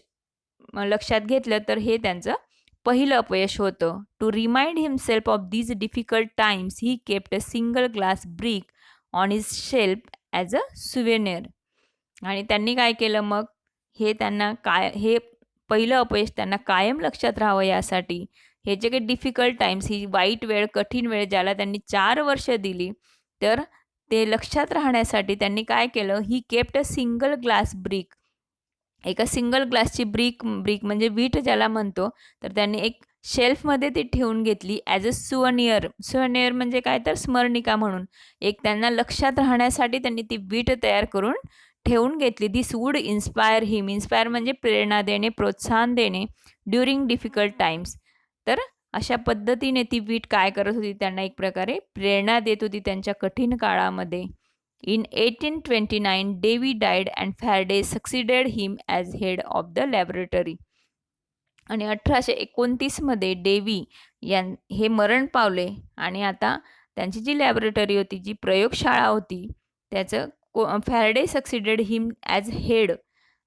लक्षात घेतलं, तर हे त्यांचं पहिलं अपयश होतं. To remind himself of these difficult times he kept a single glass brick on his shelf as a souvenir. आणि त्यांनी काय केलं मग, हे पहिलं अपयश त्यांना कायम लक्षात राहावं यासाठी, हे जे काही डिफिकल्ट टाइम्स, ही वाईट वेळ, कठीण वेळ ज्याला त्यांनी 4 वर्ष दिली, तर ते लक्षात राहण्यासाठी त्यांनी काय केलं? ही kept a single glass brick. एका सिंगल ग्लासची ब्रिक म्हणजे वीट ज्याला म्हणतो, तर त्यांनी एक शेल्फमध्ये ती ठेवून घेतली ॲज अ सुव्हनियर. सुव्हनियर म्हणजे काय, तर स्मरणिका म्हणून. एक त्यांना लक्षात राहण्यासाठी त्यांनी ती वीट तयार करून ठेवून घेतली. दिस वूड इन्स्पायर हिम. इन्स्पायर म्हणजे प्रेरणा देणे, प्रोत्साहन देणे ड्युरिंग डिफिकल्ट टाइम्स. तर अशा पद्धतीने ती वीट काय करत होती, त्यांना एक प्रकारे प्रेरणा देत होती त्यांच्या कठीण काळामध्ये. In 1829, Davy died and Faraday succeeded him as head of the laboratory. आणि 1829 डेव्ही हे मरण पावले आणि आता त्यांची जी लॅबोरेटरी होती, जी प्रयोगशाळा होती, त्याचं फॅरेडे सक्सिडेड हिम ॲज हेड.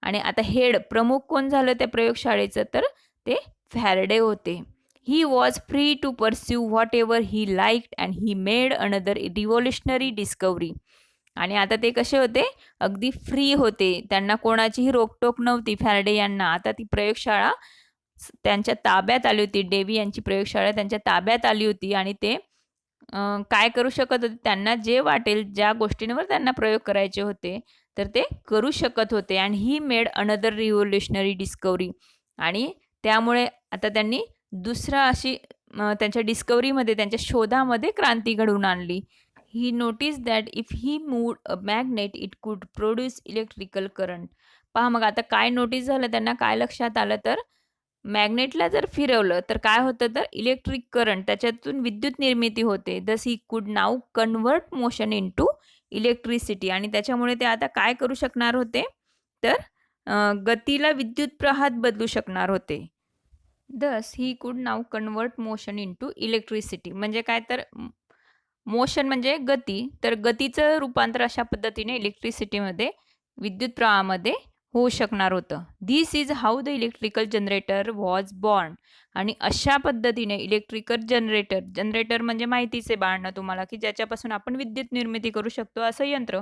आणि आता हेड प्रमुख कोण झालं त्या प्रयोगशाळेचं, तर ते फॅरेडे होते. He was free to pursue whatever he liked and he made another revolutionary discovery. आणि आता ते कसे होते, अगदी फ्री होते, त्यांना कोणाचीही रोकटोक नव्हती फॅरेडे यांना. आता ती प्रयोगशाळा त्यांच्या ताब्यात आली होती. डेव्ही यांची प्रयोगशाळा त्यांच्या ताब्यात आली होती आणि ते काय करू शकत होते, त्यांना जे वाटेल, ज्या गोष्टींवर त्यांना प्रयोग करायचे होते, तर ते करू शकत होते. And he made another revolutionary discovery. आणि त्यामुळे आता त्यांनी दुसरा अशी त्यांच्या डिस्कवरीमध्ये, त्यांच्या शोधामध्ये क्रांती घडवून आणली. He notice that if he moved a magnet it could produce electrical current. पहा मग आता काय नोटीस झालं, त्यांना काय लक्षात आलं, तर मॅग्नेटला जर फिरवलं तर काय होतं, तर इलेक्ट्रिक करंट, त्याच्यातून विद्युत निर्मिती होते. दस he could now convert motion into electricity. आणि त्याच्यामुळे ते आता काय करू शकणार होते, तर गतीला विद्युत प्रवाहात बदलू शकणार होते. दस he could now convert motion into electricity म्हणजे काय, तर मोशन म्हणजे गती, तर गतीचं रूपांतर अशा पद्धतीने इलेक्ट्रिसिटीमध्ये, विद्युत प्रवाहामध्ये होऊ शकणार होतं. This is how the electrical generator was born. आणि अशा पद्धतीने इलेक्ट्रिकल जनरेटर म्हणजे माहितीचे बाळणं तुम्हाला, की ज्याच्यापासून आपण विद्युत निर्मिती करू शकतो असं यंत्र.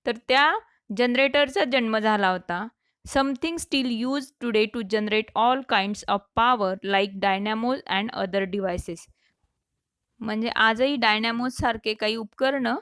तर त्या जनरेटरचा जन्म झाला होता. Something still use today to generate all kinds of power like dynamos and other devices. म्हणजे आजही डायनॅमोज सारखे काही उपकरणं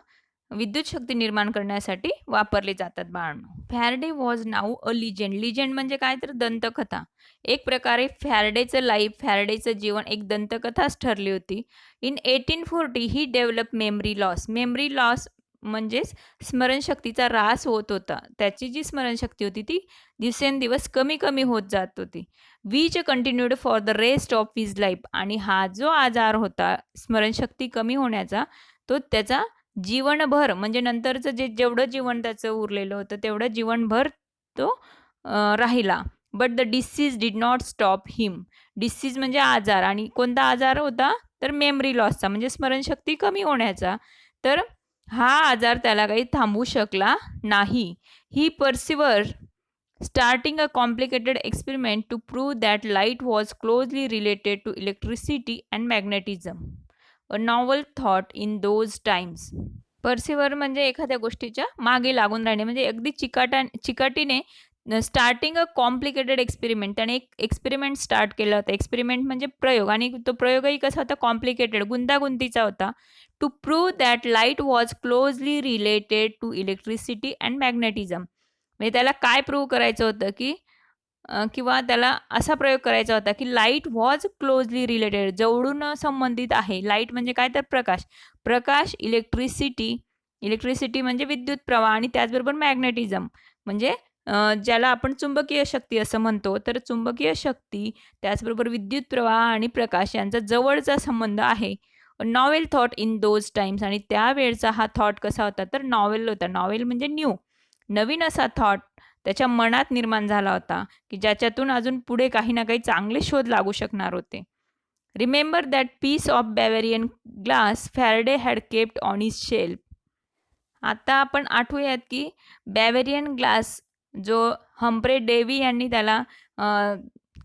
विद्युत शक्ती निर्माण करण्यासाठी वापरले जातात बाळांनो. Faraday was now a legend. Legend म्हणजे काय, तर दंतकथा. एक प्रकारे फॅरेडेचं लाईफ, फॅरेडेचं जीवन एक दंतकथाच ठरली होती. In 1840 he develop memory loss. Memory loss म्हणजेच स्मरणशक्तीचा ऱ्हास होत होता. त्याची जी स्मरणशक्ती होती ती दिवसेंदिवस कमी कमी होत जात होती. Which continued for the rest of his life. आणि हा जो आजार होता स्मरणशक्ती कमी होण्याचा, तो त्याचा जीवनभर म्हणजे नंतरचं जेवढं जीवन त्याचं उरलेलं होतं तेवढं जीवनभर तो राहिला. But the disease did not stop him. Disease म्हणजे आजार. आणि कोणता आजार होता, तर मेमरी लॉसचा म्हणजे स्मरणशक्ती कमी होण्याचा. तर हा आजार त्याला काही थांबवू शकला नाही. ही परसिव्हर starting a complicated experiment to prove that light was closely related to electricity and magnetism. A novel thought in those times. परसिव्हर म्हणजे एखाद्या गोष्टीच्या मागे लागून राहणे, म्हणजे अगदी चिकाटीने स्टार्टिंग अ कॉम्प्लिकेटेड एक्सपेरिमेंट. त्याने एक एक्सपेरिमेंट स्टार्ट केला होता. एक्सपेरिमेंट म्हणजे प्रयोग, आणि तो प्रयोगही कसा होता, कॉम्प्लिकेटेड, गुंतागुंतीचा होता. To prove that light was closely related to electricity and magnetism. म्हणजे त्याला काय प्रूव्ह करायचं होतं, की किंवा त्याला असा प्रयोग करायचा होता, की लाईट वॉज क्लोजली रिलेटेड, जवळून संबंधित आहे. लाईट म्हणजे काय, तर प्रकाश. प्रकाश, इलेक्ट्रिसिटी म्हणजे विद्युत प्रवाह, आणि त्याचबरोबर मॅग्नेटिझम म्हणजे ज्याला आपण चुंबकीय शक्ती असं म्हणतो. तर चुंबकीय शक्ती, त्याचबरोबर विद्युत प्रवाह आणि प्रकाश यांचा जवळचा संबंध आहे. Novel thought in those times. आणि त्यावेळचा हा थॉट कसा होता, तर नॉवेल होता. नॉवेल म्हणजे न्यू, नवीन असा थॉट त्याच्या मनात निर्माण झाला होता, की ज्याच्यातून अजून पुढे काही ना काही चांगले शोध लागू शकणार होते. Remember that piece of Bavarian glass Faraday had kept on his shelf. आता आपण आठवूयात की बॅवेरियन ग्लास जो हम्फ्रे डेव्ही यांनी त्याला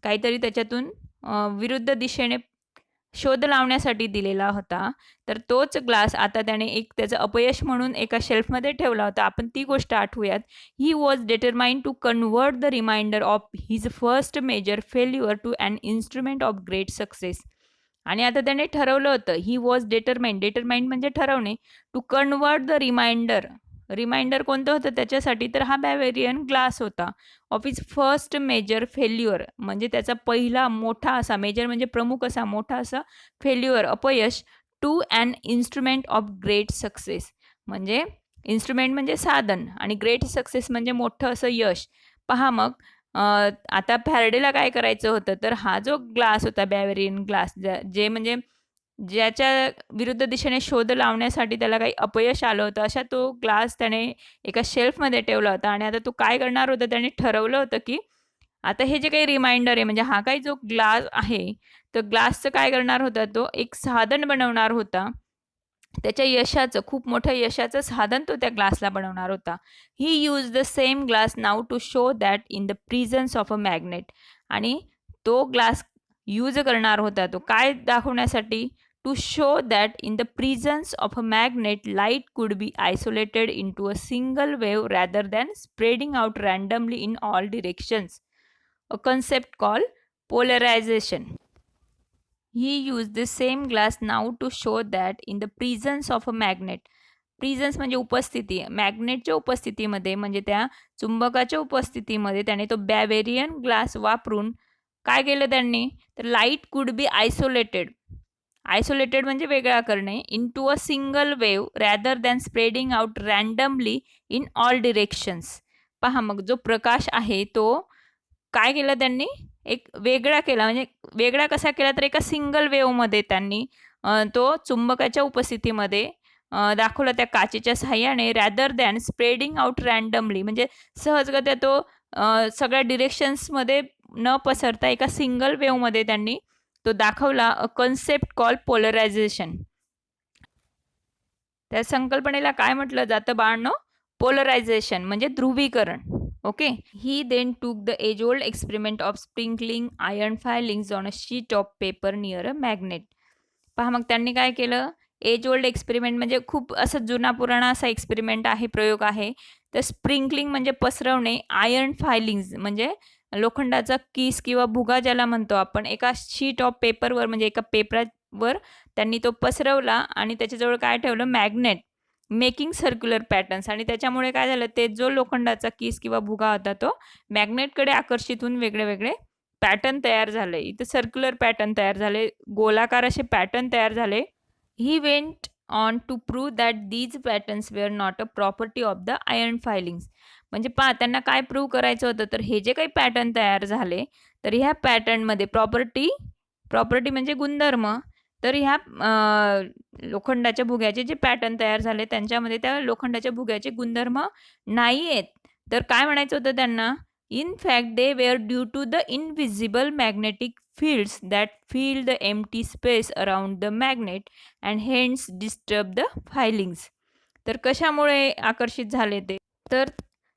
काहीतरी त्याच्यातून विरुद्ध दिशेने शोध लावण्यासाठी दिलेला होता. तर तोच ग्लास आता त्याने एक त्याचं अपयश म्हणून एका शेल्फमध्ये ठेवला होता. आपण ती गोष्ट आठवूयात. He was determined to convert the reminder of his first major failure to an instrument of great success. आणि आता त्याने ठरवलं होतं, ही वॉज डिटरमाइंड म्हणजे ठरवणे, to convert the reminder reminder कोणतं होतं त्याच्यासाठी, तर हा बॅवेरियन ग्लास होता of his first major failure, म्हणजे त्याचा पहिला मोठा असा, मेजर म्हणजे प्रमुख असा, मोठा असा फेल्युअर, अपयश, to an instrument of great success, म्हणजे इन्स्ट्रुमेंट म्हणजे साधन आणि ग्रेट सक्सेस म्हणजे मोठं असं यश. पहा मग आता फॅरेडेला काय करायचं होतं, तर हा जो ग्लास होता बॅवेरियन ग्लास, जे म्हणजे ज्याच्या विरुद्ध दिशेने शोध लावण्यासाठी त्याला काही अपयश आलं होतं, अशा तो ग्लास त्याने एका शेल्फमध्ये ठेवला होता. आणि आता तो काय करणार होता, त्याने ठरवलं होतं की आता हे जे काही रिमाइंडर आहे, म्हणजे हा काही जो ग्लास आहे, तर ग्लासचं काय करणार होता, तो एक साधन बनवणार होता. त्याच्या यशाचं, खूप मोठं यशाचं साधन तो त्या ग्लासला बनवणार होता. He use the same glass now to show that in the presence of a magnet, आणि तो ग्लास यूज करणार होता तो काय दाखवण्यासाठी, to show that in the presence of a magnet light could be isolated in to a single wave rather than spreading out randomly in all directions, a concept call polarization. He used the same glass now to show that in the presence of a magnet, प्रिझन्स म्हणजे उपस्थिती, मॅग्नेटच्या उपस्थितीमध्ये म्हणजे त्या चुंबकाच्या उपस्थितीमध्ये त्याने तो Bavarian glass वापरून काय केलं त्यांनी, तर light could be isolated, isolated म्हणजे वेगळा करणे, in to a single wave rather than spreading out randomly in all directions. पहा मग जो प्रकाश आहे तो काय केलं त्यांनी, एक वेगळा केला, म्हणजे वेगळा कसा केला, तर एका सिंगल वेव्हमध्ये त्यांनी तो चुंबकाच्या उपस्थितीमध्ये दाखवला त्या काचेच्या साहाय्याने, rather than spreading out randomly, म्हणजे सहजगत्या तो सगळ्या डिरेक्शन्समध्ये न पसरता एका सिंगल वेव्हमध्ये त्यांनी तो दाखवला, अ कन्सेप्ट कॉल पोलरायझेशन. त्या संकल्पनेला काय म्हटलं जातं बाळांनो, पोलरायझेशन म्हणजे ध्रुवीकरण. Okay. He then took the age old experiment of sprinkling iron filings on a sheet of paper near a magnet. पहा मग त्यांनी काय केलं, एज ओल्ड एक्सपेरिमेंट म्हणजे खूप असं जुना पुराणा असा एक्सपेरिमेंट आहे, प्रयोग आहे. तर स्प्रिंकलिंग म्हणजे पसरवणे, आयर्न फायलिंग्स म्हणजे लोखंडाचा किस किंवा भुगा ज्याला म्हणतो आपण, एका शीट ऑफ पेपरवर म्हणजे एका पेपरावर त्यांनी तो पसरवला आणि त्याच्याजवळ काय ठेवलं, मॅग्नेट, मेकिंग सर्क्युलर पॅटर्न्स, आणि त्याच्यामुळे काय झालं, ते जो लोखंडाचा किस किंवा भुगा होता तो मॅग्नेटकडे आकर्षित होऊन वेगळे वेगळे पॅटर्न तयार झाले. इथं सर्क्युलर पॅटर्न तयार झाले, गोलाकार असे पॅटर्न तयार झाले. He went on to prove that these patterns were not a property of the iron filings. म्हणजे पहा त्यांना काय प्रूव्ह करायचं होतं, तर हे जे काही पॅटर्न तयार झाले, तर ह्या पॅटर्नमध्ये प्रॉपर्टी, प्रॉपर्टी म्हणजे गुणधर्म, तर ह्या लोखंडाच्या भुग्याचे जे पॅटर्न तयार झाले त्यांच्यामध्ये त्या लोखंडाच्या भुग्याचे गुणधर्म नाही आहेत. तर काय म्हणायचं होतं त्यांना, in fact they were due to the invisible magnetic fields that fill the empty space around the magnet and hence disturb the filings. तर कशामुळे आकर्षित झाले ते, तर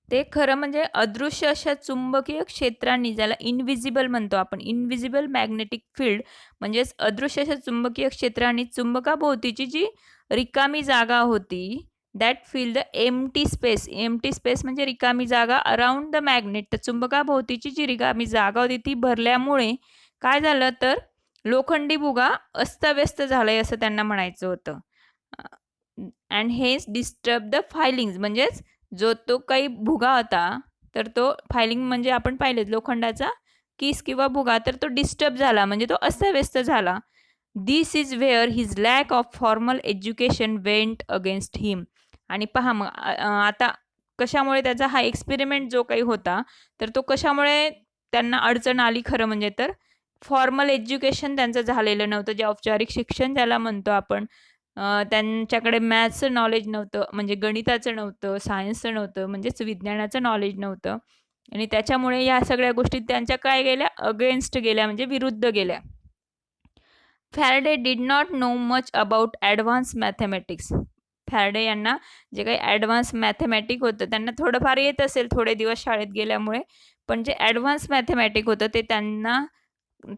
ते खरं म्हणजे अदृश्य अशा चुंबकीय क्षेत्रांनी, ज्याला इनविजिबल म्हणतो आपण, इनविजिबल मॅग्नेटिक फील्ड म्हणजेच अदृश्य अशा चुंबकीय क्षेत्रांनी चुंबकाभोवतीची जी रिकामी जागा होती, that fill the empty space, empty space म्हणजे रिकामी जागा, अराउंड द मॅग्नेट, तर चुंबकाभोवतीची जी रिकामी जागा होती ती भरल्यामुळे काय झालं, तर लोखंडी भुगा अस्ताव्यस्त झालाय असं त्यांना म्हणायचं होतं. अँड हेच डिस्टर्ब द फायलिंग्स, म्हणजेच जो तो काही भुगा होता, तर तो फायलिंग म्हणजे आपण पाहिलेच लोखंडाचा किस किंवा भुगा, तर तो डिस्टर्ब झाला म्हणजे तो अस्ताव्यस्त झाला. This is where his lack of formal education went against him. आणि पहा मग आता कशामुळे त्याचा हा एक्सपेरिमेंट जो काही होता, तर तो कशामुळे त्यांना अडचण आली खरं म्हणजे, तर फॉर्मल एज्युकेशन त्यांचं झालेलं नव्हतं, जे औपचारिक शिक्षण ज्याला म्हणतो आपण. त्यांच्याकडे मॅथ्सचं नॉलेज नव्हतं, म्हणजे गणिताचं नव्हतं, सायन्सचं नव्हतं, म्हणजेच विज्ञानाचं नॉलेज नव्हतं. आणि त्याच्यामुळे या सगळ्या गोष्टी त्यांच्या काय गेल्या, अगेन्स्ट गेल्या, म्हणजे विरुद्ध गेल्या. Faraday did not know much about advance mathematics. Faraday यांना जे काही ॲडव्हान्स मॅथमॅटिक होतं त्यांना थोडंफार येत असेल थोडे दिवस शाळेत गेल्यामुळे, पण जे ॲडव्हान्स मॅथमॅटिक होतं ते त्यांना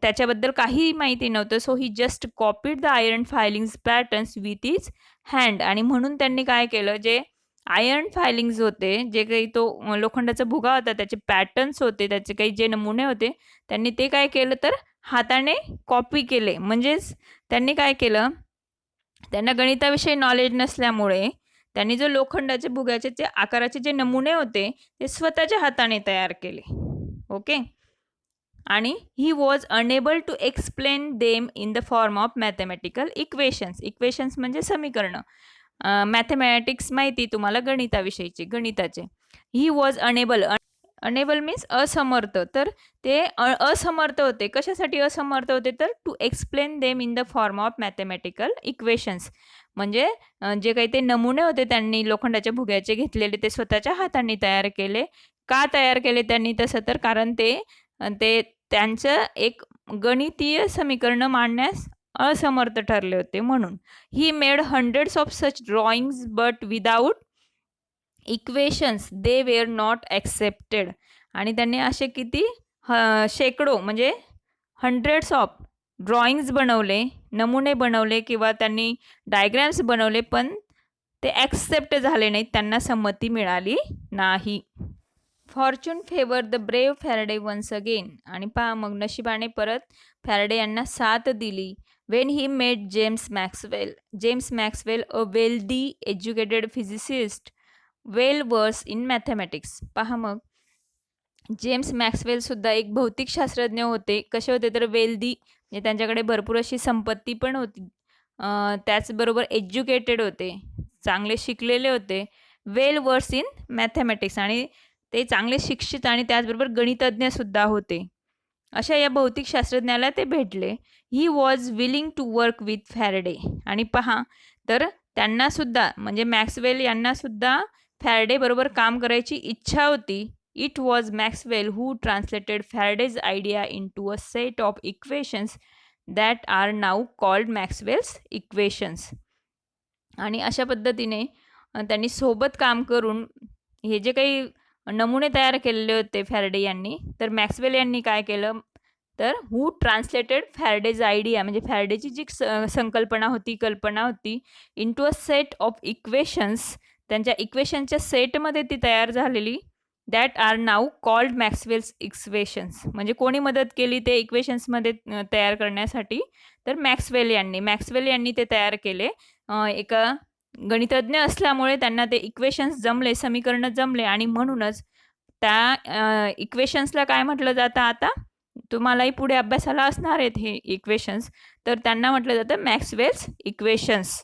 त्याच्याबद्दल काही माहिती नव्हतं. So he just copied the iron filings patterns with is hand. आणि म्हणून त्यांनी काय केलं, जे आयर्न फायलिंग्स होते, जे काही तो लोखंडाचा भुगा होता त्याचे पॅटर्न्स होते, त्याचे काही जे नमुने होते, त्यांनी ते काय केलं, तर हाताने कॉपी केले. म्हणजेच त्यांनी काय केलं, त्यांना गणिताविषयी नॉलेज नसल्यामुळे त्यांनी जो लोखंडाचे भुग्याचे जे आकाराचे जे नमुने होते ते स्वतःच्या हाताने तयार केले. ओके. आणि he was unable to explain them in the form of mathematical equations. Equations म्हणजे समीकरणं. मॅथमॅटिक्स माहिती तुम्हाला गणिताविषयीची, गणिताचे. He was unable. Unable means असमर्थ. तर ते असमर्थ होते. कशासाठी असमर्थ होते? तर to explain them in the form of mathematical equations. म्हणजे जे काही ते नमुने होते त्यांनी लोखंडाच्या भुग्याचे घेतलेले ते स्वतःच्या हातांनी तयार केले. का तयार केले त्यांनी तसं? तर कारण ते त्यांचं एक गणितीय समीकरण मांडण्यास असमर्थ ठरले होते म्हणून. He made hundreds of such drawings but without equations they were not accepted. आणि त्यांनी असे किती शेकडो म्हणजे हंड्रेड्स ऑफ ड्रॉइंग्स बनवले, नमुने बनवले किंवा त्यांनी डायग्रॅम्स बनवले, पण ते ॲक्सेप्ट झाले नाहीत, त्यांना संमती मिळाली नाही. Fortune favour the brave Faraday once again. आणि पहा मग नशिबाने परत फॅरडे यांना साथ दिली. When he met James Maxwell. James Maxwell a wealthy educated physicist well versed in mathematics. पहा मग जेम्स मॅक्सवेलसुद्धा एक भौतिकशास्त्रज्ञ होते. कसे होते? तर वेल्दी म्हणजे त्यांच्याकडे भरपूर अशी संपत्ती पण होती. त्याचबरोबर एज्युकेटेड होते, चांगले शिकलेले होते. वेल वर्स इन मॅथमॅटिक्स आणि ते चांगले शिक्षित आणि त्याचबरोबर गणितज्ञसुद्धा होते. अशा या भौतिकशास्त्रज्ञाला ते भेटले. He was willing to work with Faraday. आणि पहा तर त्यांनासुद्धा म्हणजे मॅक्सवेल यांनासुद्धा फॅरडे बरोबर काम करायची इच्छा होती. It was Maxwell who translated Faraday's idea in to a set of equations that are now called Maxwell's equations. आणि अशा पद्धतीने त्यांनी सोबत काम करून हे जे काही नमुने तयार केलेले होते फॅरडे यांनी, तर मॅक्सवेल यांनी काय केलं? तर हू ट्रान्सलेटेड फॅरडेज आयडिया म्हणजे फॅरडेची जी संकल्पना होती, कल्पना होती, in to a set of equations, त्यांच्या इक्वेशनच्या सेटमध्ये ती तयार झालेली, that are now called Maxwell's equations. म्हणजे कोणी मदत केली ते इक्वेशन्समध्ये तयार करण्यासाठी? तर मॅक्सवेल यांनी ते तयार केले. एका गणितज्ञ असल्यामुळे त्यांना ते इक्वेशन्स जमले, समीकरणं जमले आणि म्हणूनच त्या इक्वेशन्सला काय म्हटलं जातं? आता तुम्हालाही पुढे अभ्यासाला असणार आहेत हे इक्वेशन्स, तर त्यांना म्हटलं जातं मॅक्सवेल्स इक्वेशन्स.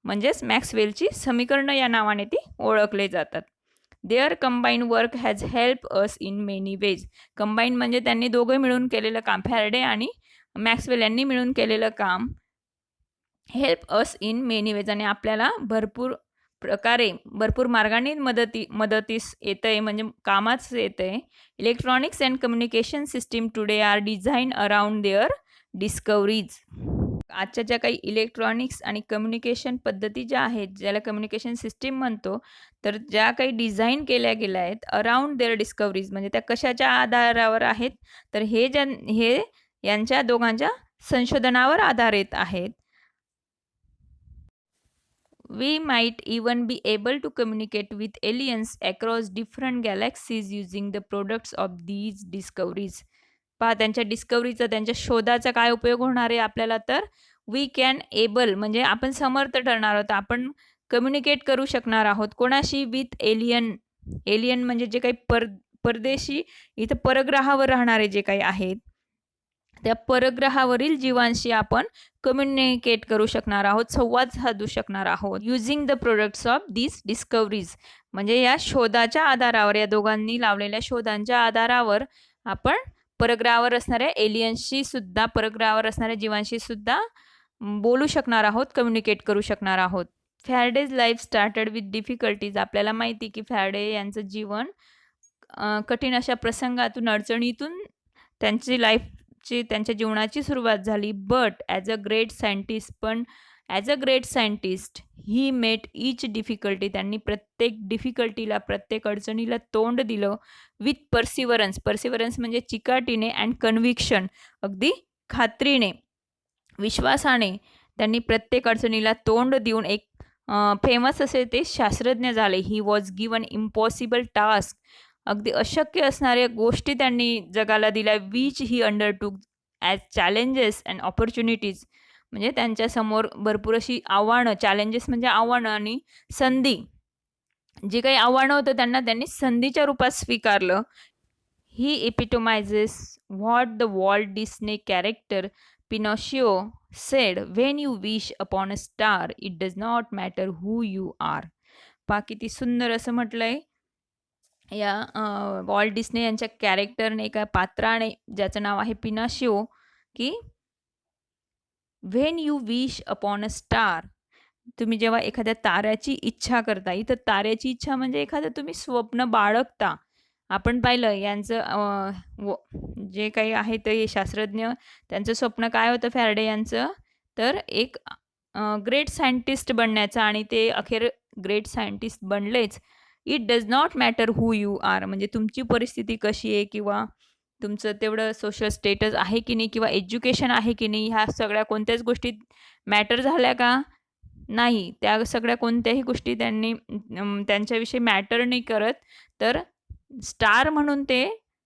म्हणजेच मॅक्सवेलची समीकरणं या नावाने ती ओळखले जातात. Their combine work has help us in many ways. Combine म्हणजे त्यांनी दोघं मिळून केलेलं काम, फॅरडे आणि मॅक्सवेल यांनी मिळून केलेलं काम help us in many veg. आणि आपल्याला भरपूर प्रकारे भरपूर मार्गाने मदतीस येतं आहे, म्हणजे कामाच येतं आहे. Electronics and communication system today are design around their discoveries. आजच्या ज्या काही इलेक्ट्रॉनिक्स आणि कम्युनिकेशन पद्धती ज्या आहेत, ज्याला कम्युनिकेशन सिस्टीम म्हणतो, तर ज्या काही डिझाईन केल्या गेल्या आहेत अराउंड देअर डिस्कवरीज, म्हणजे त्या कशाच्या आधारावर आहेत? तर हे यांच्या दोघांच्या संशोधनावर आधारित आहेत. We might even be able to communicate with aliens across different galaxies using the products of these discoveries. पहा त्यांच्या डिस्कवरीचा, त्यांच्या शोधाचा काय उपयोग होणार आहे आपल्याला? तर वी कॅन एबल म्हणजे आपण समर्थ ठरणार आहोत, आपण कम्युनिकेट करू शकणार आहोत. कोणाशी? With alien. एलियन म्हणजे जे काही परदेशी, इथं परग्रहावर राहणारे जे काही आहेत, त्या परग्रहावरील जीवांशी आपण कम्युनिकेट करू शकणार आहोत, संवाद साधू शकणार आहोत. Using the products of these discoveries म्हणजे या शोधाच्या आधारावर, या दोघांनी लावलेल्या शोधांच्या आधारावर आपण परग्रहावर असणाऱ्या एलियन्सशी सुद्धा, परग्रहावर असणाऱ्या जीवांशी सुद्धा बोलू शकणार आहोत, कम्युनिकेट करू शकणार आहोत. फॅरडेज लाईफ स्टार्टेड विथ डिफिकल्टीज. आपल्याला माहिती की फॅरडे यांचं जीवन कठीण अशा प्रसंगातून, अडचणीतून त्यांच्या जीवनाची सुरुवात झाली. But as a great scientist, पण as a great scientist he met each difficulty. त्यांनी प्रत्येक डिफिकल्टीला, प्रत्येक अडचणीला तोंड दिलं. विथ पर्सिवरन्स म्हणजे चिकाटीने, अँड कन्व्हिक्शन अगदी खात्रीने, विश्वासाने त्यांनी प्रत्येक अडचणीला तोंड देऊन एक फेमस असे ते शास्त्रज्ञ झाले. He was given impossible task. अगदी अशक्य असणाऱ्या गोष्टी त्यांनी जगाला दिल्या. Which he undertook as challenges and opportunities. म्हणजे त्यांच्यासमोर भरपूर अशी आव्हानं, चॅलेंजेस म्हणजे आव्हानं आणि संधी, जी काही आव्हानं होतं त्यांनी संधीच्या रूपात स्वीकारलं. ही epitomizes what the Walt Disney character Pinocchio said, "When you wish upon a star, it does not matter who you are." पहा किती सुंदर असं म्हटलंय या वॉल्ट डिस्ने यांच्या कॅरेक्टरने, एका पात्राने, ज्याचं नाव आहे पिनॉशिओ, की when you wish upon a star, तुम्ही जेव्हा एखाद्या ताऱ्याची इच्छा करता, इथं ताऱ्याची इच्छा म्हणजे एखादं तुम्ही स्वप्न बाळगता. आपण पाहिलं यांचं जे काही आहे ते शास्त्रज्ञ, त्यांचं स्वप्न काय होतं फॅराडे यांचं, तर एक ग्रेट सायंटिस्ट बनण्याचं, आणि ते अखेर ग्रेट सायंटिस्ट बनलेच. It does not matter who you are, म्हणजे तुमची परिस्थिती कशी आहे किंवा तुमचं तेवढं सोशल स्टेटस आहे की नाही किंवा एज्युकेशन आहे की नाही, ह्या सगळ्या कोणत्याच गोष्टी मॅटर झाल्या का? नाही. त्या सगळ्या कोणत्याही गोष्टी त्यांनी त्यांच्याविषयी मॅटर नाही करत. तर स्टार म्हणून ते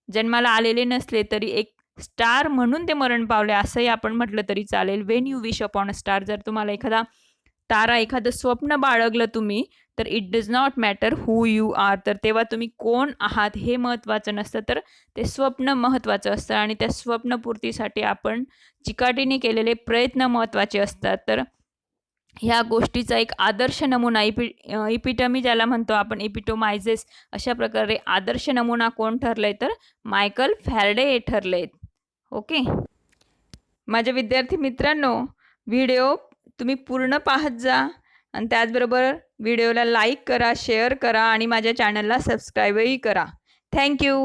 जन्माला आलेले नसले तरी एक स्टार म्हणून ते मरण पावले असंही आपण म्हटलं तरी चालेल. When you wish upon a star, जर तुम्हाला एखादा तारा, एखादं स्वप्न बाळगलं तुम्ही, तर it does not matter who you are, तर तेव्हा तुम्ही कोण आहात हे महत्त्वाचं नसतं, तर ते स्वप्न महत्त्वाचं असतं आणि त्या स्वप्नपूर्तीसाठी आपण चिकाटीने केलेले प्रयत्न महत्त्वाचे असतात. तर ह्या गोष्टीचा एक आदर्श नमुना, इपिटमी ज्याला म्हणतो आपण, इपिटोमायझेस, अशा प्रकारे आदर्श नमुना कोण ठरलंय, तर मायकल फॅराडे ठरलेत. ओके. माझ्या विद्यार्थी मित्रांनो, व्हिडिओ तुम्ही पूर्ण पाहत जा आणि त्याचबरोबर व्हिडिओला लाईक करा, शेअर करा आणि माझ्या चॅनलला सबस्क्राईबही करा. थँक्यू.